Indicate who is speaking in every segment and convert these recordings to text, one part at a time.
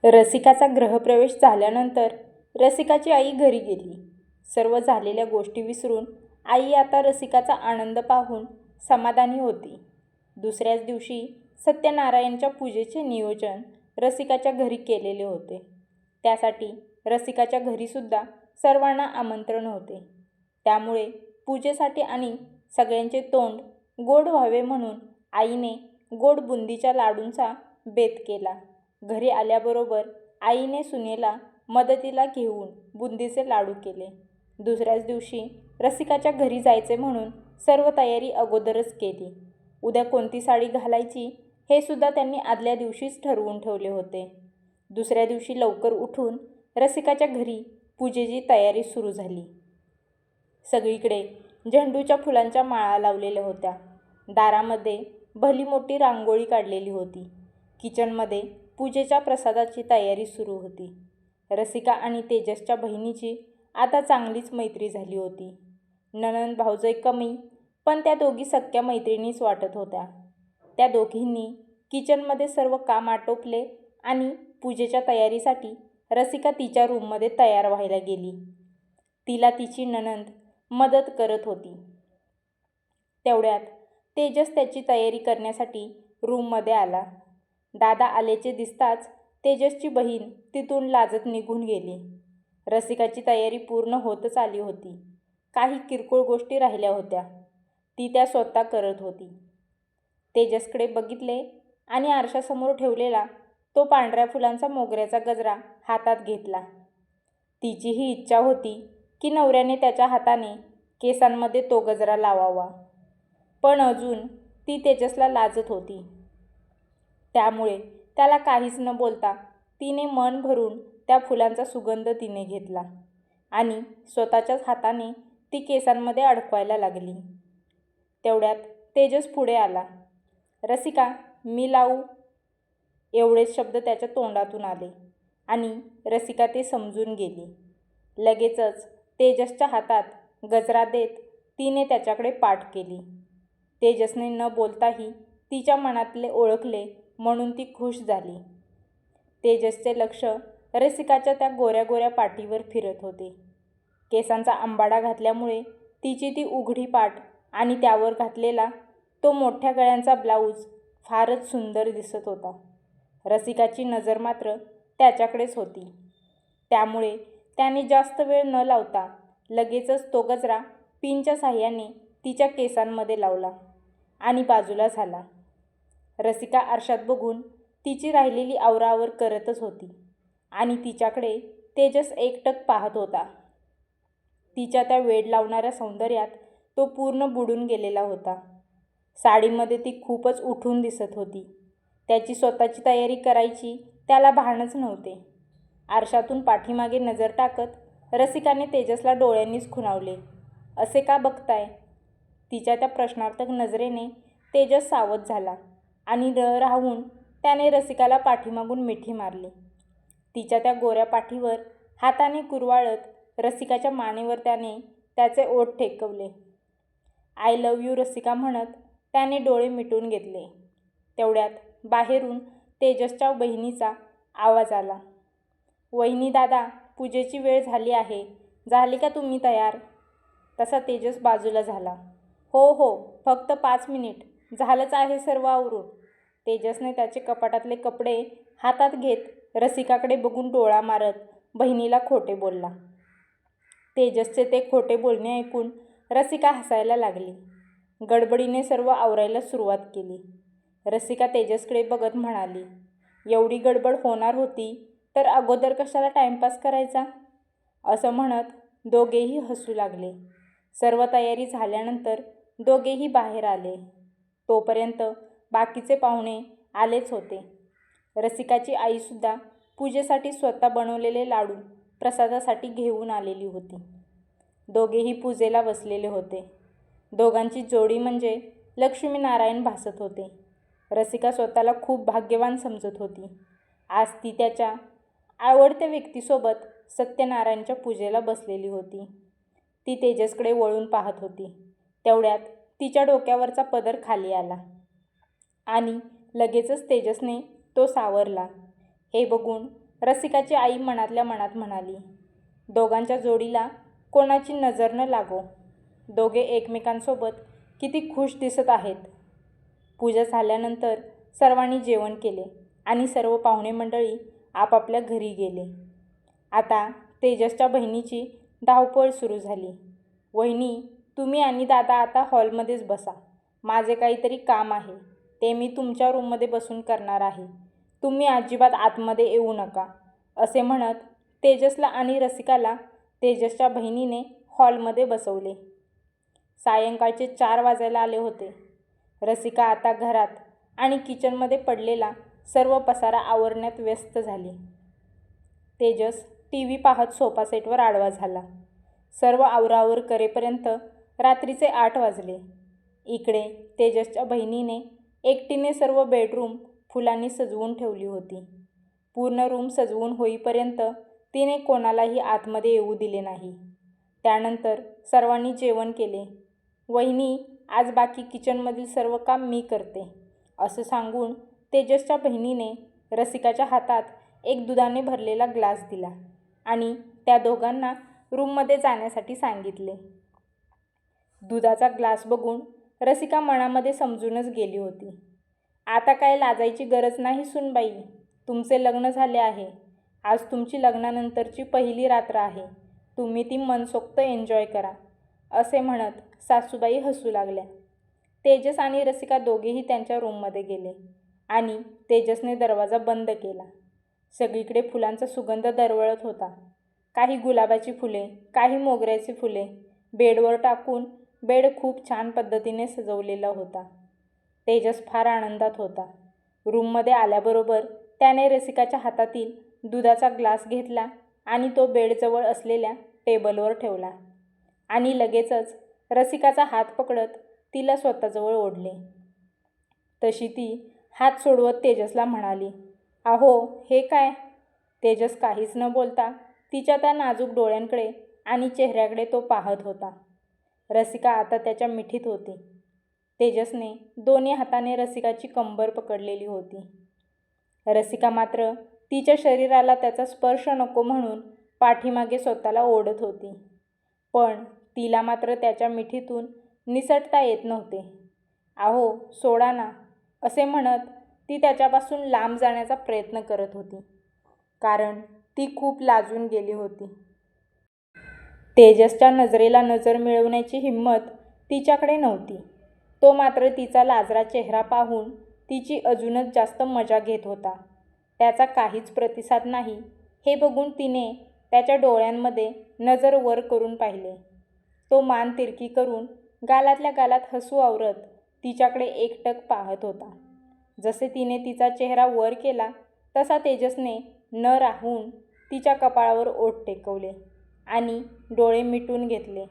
Speaker 1: रसिकाचा गृहप्रवेश झाल्यानंतर रसिकाची आई घरी गेली. सर्व झालेल्या गोष्टी विसरून आई आता रसिकाचा आनंद पाहून समाधानी होती. दुसऱ्याच दिवशी सत्यनारायणच्या पूजेचे नियोजन रसिकाच्या घरी केलेले होते. त्यासाठी रसिकाच्या घरीसुद्धा सर्वांना आमंत्रण होते. त्यामुळे पूजेसाठी आणि सगळ्यांचे तोंड गोड व्हावे म्हणून आईने गोड बुंदीच्या लाडूंचा बेत केला. घरी आल्याबरोबर आईने सुनेला मदतीला घेऊन बुंदीचे लाडू केले. दुसऱ्याच दिवशी रसिकाच्या घरी जायचे म्हणून सर्व तयारी अगोदरच केली. उद्या कोणती साडी घालायची हे सुद्धा त्यांनी आदल्या दिवशीच ठरवून ठेवले होते. दुसऱ्या दिवशी लवकर उठून रसिकाच्या घरी पूजेची तयारी सुरू झाली. सगळीकडे झेंडूच्या फुलांच्या माळा लावलेल्या होत्या. दारामध्ये भली मोठी रांगोळी काढलेली होती. किचनमध्ये पूजेच्या प्रसादाची तयारी सुरू होती. रसिका आणि तेजसच्या बहिणीची आता चांगलीच मैत्री झाली होती. नणंद भावजय कमी, पण त्या दोघी सख्या मैत्रिणीच वाटत होत्या. त्या दोघींनी किचनमध्ये सर्व काम आटोपले आणि पूजेच्या तयारीसाठी रसिका तिच्या रूममध्ये तयार व्हायला गेली. तिला तिची नणंद मदत करत होती. तेवढ्यात तेजस त्याची तयारी करण्यासाठी रूममध्ये आला. दादा आल्याचे दिसताच तेजसची बहीण तिथून लाजत निघून गेली. रसिकाची तयारी पूर्ण होतच आली होती. काही किरकोळ गोष्टी राहिल्या होत्या, ती त्या स्वतः करत होती. तेजसकडे बघितले आणि आरशासमोर ठेवलेला तो पांढऱ्या फुलांचा मोगऱ्याचा गजरा हातात घेतला. तिचीही इच्छा होती की नवऱ्याने त्याच्या हाताने केसांमध्ये तो गजरा लावावा, पण अजून ती तेजसला लाजत होती. त्यामुळे त्याला काहीच न बोलता तिने मन भरून त्या फुलांचा सुगंध तिने घेतला आणि स्वतःच्याच हाताने ती केसांमध्ये अडकवायला लागली. तेवढ्यात तेजस पुढे आला. रसिका, मी लावू? एवढेच शब्द त्याच्या तोंडातून आले आणि रसिका ते समजून गेली. लगेचच तेजसच्या हातात गजरा देत तिने त्याच्याकडे पाठ केली. तेजसने न बोलताही तिच्या मनातले ओळखले म्हणून ती खुश झाली. तेजसचे लक्ष रसिकाच्या त्या गोऱ्या गोऱ्या पाठीवर फिरत होते. केसांचा अंबाडा घातल्यामुळे तिची ती उघडी पाठ आणि त्यावर घातलेला तो मोठ्या गळ्यांचा ब्लाऊज फारच सुंदर दिसत होता. रसिकाची नजर मात्र त्याच्याकडेच होती. त्यामुळे त्याने जास्त वेळ न लावता लगेचच तो गजरा पिनच्या साह्याने तिच्या केसांमध्ये लावला आणि बाजूला झाला. रसिका आरशात बघून तिची राहिलेली आवराआवर करतच होती आणि तिच्याकडे तेजस एकटक पाहत होता. तिच्या त्या वेड लावणाऱ्या सौंदर्यात तो पूर्ण बुडून गेलेला होता. साडीमध्ये ती खूपच उठून दिसत होती. त्याची स्वतःची तयारी करायची त्याला भानच नव्हते. आरशातून पाठीमागे नजर टाकत रसिकाने तेजसला डोळ्यांनीच खुणावले. असे का बघताय? तिच्या त्या प्रश्नार्थक नजरेने तेजस सावध झाला आणि राहून त्याने रसिकाला पाठीमागून मिठी मारली. तिच्या त्या गोऱ्या पाठीवर हाताने कुरवाळत रसिकाच्या मानेवर त्याने त्याचे ओठ टेकवले. आय लव्ह यू रसिका म्हणत त्याने डोळे मिटून घेतले. तेवढ्यात बाहेरून तेजसच्या बहिणीचा आवाज आला. वहिनी दादा, पूजेची वेळ झाली आहे, झाली का तुम्ही तयार? तसा तेजस बाजूला झाला. हो हो, फक्त 5 मिनिट, झालंच आहे सर्व आवरून. तेजसने त्याचे कपाटातले कपडे हातात घेत रसिकाकडे बघून डोळा मारत बहिणीला खोटे बोलला. तेजसचे ते खोटे बोलणे ऐकून रसिका हसायला लागली. गडबडीने सर्व आवरायला सुरुवात केली. रसिका तेजसकडे बघत म्हणाली, एवढी गडबड होणार होती तर अगोदर कशाला टाइमपास करायचा? असं म्हणत दोघेही हसू लागले. सर्व तयारी झाल्यानंतर दोघेही बाहेर आले. तोपर्यंत बाकीचे पाहुणे आलेच होते. रसिकाची आईसुद्धा पूजेसाठी स्वतः बनवलेले लाडू प्रसादासाठी घेऊन आलेली होती. दोघेही पूजेला बसलेले होते. दोघांची जोडी म्हणजे लक्ष्मीनारायण भासत होते. रसिका स्वतःला खूप भाग्यवान समजत होती. आज ती त्याच्या आवडत्या व्यक्तीसोबत सत्यनारायणच्या पूजेला बसलेली होती. ती तेजसकडे वळून पाहत होती. तेवढ्यात तिच्या डोक्यावरचा पदर खाली आला आणि लगेचच तेजसने तो सावरला. हे बघून रसिकाची आई मनातल्या मनात म्हणाली. दोघांच्या जोडीला कोणाची नजर न लागो. दोघे एकमेकांसोबत किती खुश दिसत आहेत. पूजा झाल्यानंतर सर्वांनी जेवण केले आणि सर्व पाहुणे मंडळी आपापल्या घरी गेले. आता तेजसच्या बहिणीची धावपळ सुरू झाली. वहिनी, तुम्ही आणि दादा आता हॉलमध्येच बसा. माझे काहीतरी काम आहे, ते मी तुमच्या रूममध्ये बसून करणार आहे. तुम्ही अजिबात आतमध्ये येऊ नका, असे म्हणत तेजसला आणि रसिकाला तेजसच्या बहिणीने हॉलमध्ये बसवले. सायंकाळचे 4 वाजायला आले होते. रसिका आता घरात आणि किचनमध्ये पडलेला सर्व पसारा आवरण्यात व्यस्त झाली. तेजस TV पाहत सोफा सेटवर आडवा झाला. सर्व आवरावर करेपर्यंत रात्रीचे 8 वाजले. इकडे तेजसच्या बहिणीने एकटीने सर्व बेडरूम फुलांनी सजवून ठेवली होती. पूर्ण रूम सजवून होईपर्यंत तिने कोणालाही आतमध्ये येऊ दिले नाही. त्यानंतर सर्वांनी जेवण केले. वहिनी, आज बाकी किचनमधील सर्व काम मी करते, असं सांगून तेजसच्या बहिणीने रसिकाच्या हातात एक दुधाने भरलेला ग्लास दिला आणि त्या दोघांना रूममध्ये जाण्यासाठी सांगितले. दुधाचा ग्लास बघून रसिका मनामध्ये समजूनच गेली होती. आता काय लाजायची गरज नाही सूनबाई. तुमचे लग्न झाले आहे. आज तुमची लग्नानंतरची पहिली रात्र आहे. तुम्ही ती मनसोक्त एन्जॉय करा, असे म्हणत सासूबाई हसू लागल्या. तेजस आणि रसिका दोघेही त्यांच्या रूममध्ये गेले आणि तेजसने दरवाजा बंद केला. सगळीकडे फुलांचा सुगंध दरवळत होता. काही गुलाबाची फुले, काही मोगऱ्याची फुले बेडवर टाकून बेड खूप छान पद्धतीने सजवलेला होता. तेजस फार आनंदात होता. रूममध्ये आल्याबरोबर त्याने रसिकाच्या हातातील दुधाचा ग्लास घेतला आणि तो बेडजवळ असलेल्या टेबलवर ठेवला आणि लगेचच रसिकाचा हात पकडत तिला स्वतःजवळ ओढले. तशी ती हात सोडवत तेजसला म्हणाली, अहो हे काय? तेजस काहीच न बोलता तिच्या त्या नाजूक डोळ्यांकडे आणि चेहऱ्याकडे तो पाहत होता. रसिका आता त्याच्या मिठीत होती. तेजसने दोन्ही हाताने रसिकाची कंबर पकडलेली होती. रसिका मात्र तिच्या शरीराला त्याचा स्पर्श नको म्हणून पाठीमागे स्वतःला ओढत होती. पण तिला मात्र त्याच्या मिठीतून निसटता येत नव्हते. अहो सोडा ना, असे म्हणत ती त्याच्यापासून लांब जाण्याचा प्रयत्न करत होती, कारण ती खूप लाजून गेली होती. तेजसच्या नजरेला नजर मिळवण्याची हिंमत तिच्याकडे नव्हती. तो मात्र तिचा लाजरा चेहरा पाहून तिची अजूनच जास्त मजा घेत होता. त्याचा काहीच प्रतिसाद नाही हे बघून तिने त्याच्या डोळ्यांमध्ये नजर वर करून पाहिले. तो मान तिरकी करून गालातल्या गालात हसू आवरत तिच्याकडे एकटक पाहत होता. जसे तिने तिचा चेहरा वर केला तसा तेजसने न राहून तिच्या कपाळावर ओठ टेकवले आणि डोळे मिटून घेतले.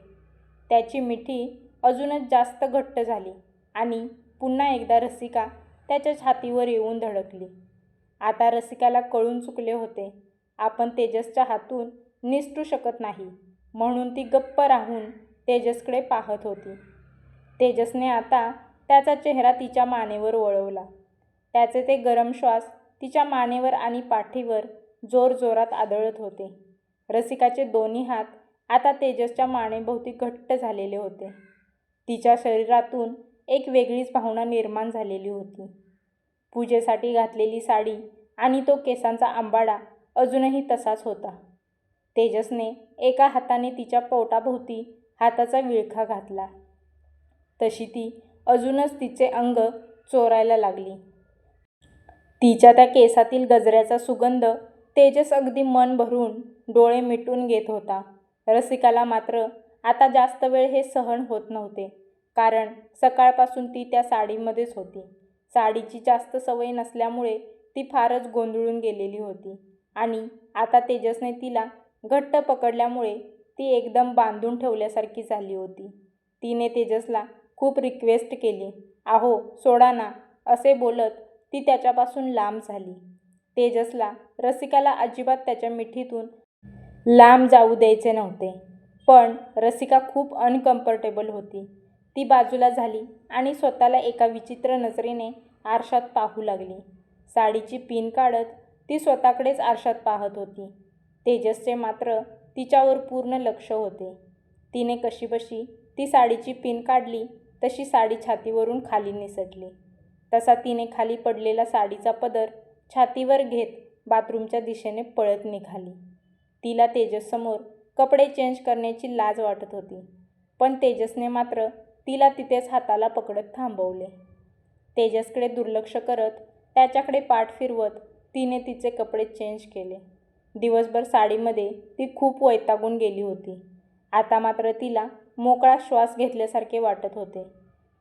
Speaker 1: त्याची मिठी अजूनच जास्त घट्ट झाली आणि पुन्हा एकदा रसिका त्याच्या छातीवर येऊन धडकली. आता रसिकाला कळून चुकले होते, आपण तेजसच्या हातून निसटू शकत नाही, म्हणून ती गप्प राहून तेजसकडे पाहत होती. तेजसने आता त्याचा चेहरा तिच्या मानेवर वळवला. त्याचे ते गरम श्वास तिच्या मानेवर आणि पाठीवर जोरजोरात आदळत होते. रसिकाचे दोन्ही हात आता तेजसच्या मानेभोवती घट्ट झालेले होते. तिच्या शरीरातून एक वेगळीच भावना निर्माण झालेली होती. पूजेसाठी घातलेली साडी आणि तो केसांचा अंबाडा अजूनही तसाच होता. तेजसने एका हाताने तिच्या पोटाभोवती हाताचा विळखा घातला. तशी ती अजूनच तिचे अंग चोरायला लागली. तिच्या त्या केसातील गजऱ्याचा सुगंध तेजस अगदी मन भरून डोळे मिटून घेत होता. रसिकाला मात्र आता जास्त वेळ हे सहन होत नव्हते, कारण सकाळपासून ती त्या साडीमध्येच होती. साडीची जास्त सवय नसल्यामुळे ती फारच गोंधळून गेलेली होती आणि आता तेजसने तिला घट्ट पकडल्यामुळे ती एकदम बांधून ठेवल्यासारखी झाली होती. तिने तेजसला खूप रिक्वेस्ट केली, अहो सोडा ना, असे बोलत ती त्याच्यापासून लांब झाली. तेजसला रसिकाला अजिबात त्याच्या मिठीतून लांब जाऊ द्यायचे नव्हते, पण रसिका खूप अनकम्फर्टेबल होती. ती बाजूला झाली आणि स्वतःला एका विचित्र नजरेने आरशात पाहू लागली. साडीची पिन काढत ती स्वतःकडेच आरशात पाहत होती. तेजसचे मात्र तिच्यावर पूर्ण लक्ष होते. तिने कशीबशी ती साडीची पिन काढली तशी साडी छातीवरून खाली निसटली. तसा तिने खाली पडलेला साडीचा पदर छातीवर घेत बाथरूमच्या दिशेने पळत निघाली. तिला तेजससमोर कपडे चेंज करण्याची लाज वाटत होती, पण तेजसने मात्र तिला तिथेच हाताला पकडत थांबवले. तेजसकडे दुर्लक्ष करत, त्याच्याकडे पाठ फिरवत तिने तिचे कपडे चेंज केले. दिवसभर साडीमध्ये ती खूप वैतागून गेली होती. आता मात्र तिला मोकळा श्वास घेतल्यासारखे वाटत होते.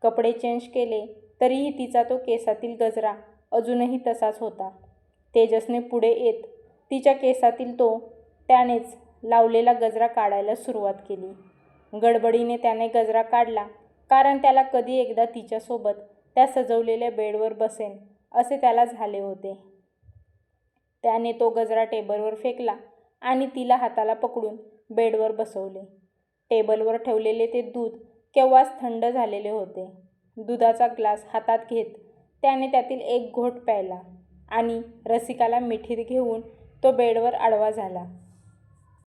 Speaker 1: कपडे चेंज केले तरीही तिचा तो केसातील गजरा अजूनही तसाच होता. तेजसने पुढे येत तिच्या केसातील तो त्यानेच लावलेला गजरा काढायला सुरुवात केली. गडबडीने त्याने गजरा काढला, कारण त्याला कधी एकदा तिच्यासोबत त्या सजवलेल्या बेडवर बसेन असे त्याला झाले होते. त्याने तो गजरा टेबलवर फेकला आणि तिला हाताला पकडून बेडवर बसवले. टेबलवर ठेवलेले ते दूध केव्हाच थंड झालेले होते. दुधाचा ग्लास हातात घेत त्याने त्यातील एक घोट प्यायला आणि रसिकाला मिठीत घेऊन तो बेडवर आडवा झाला.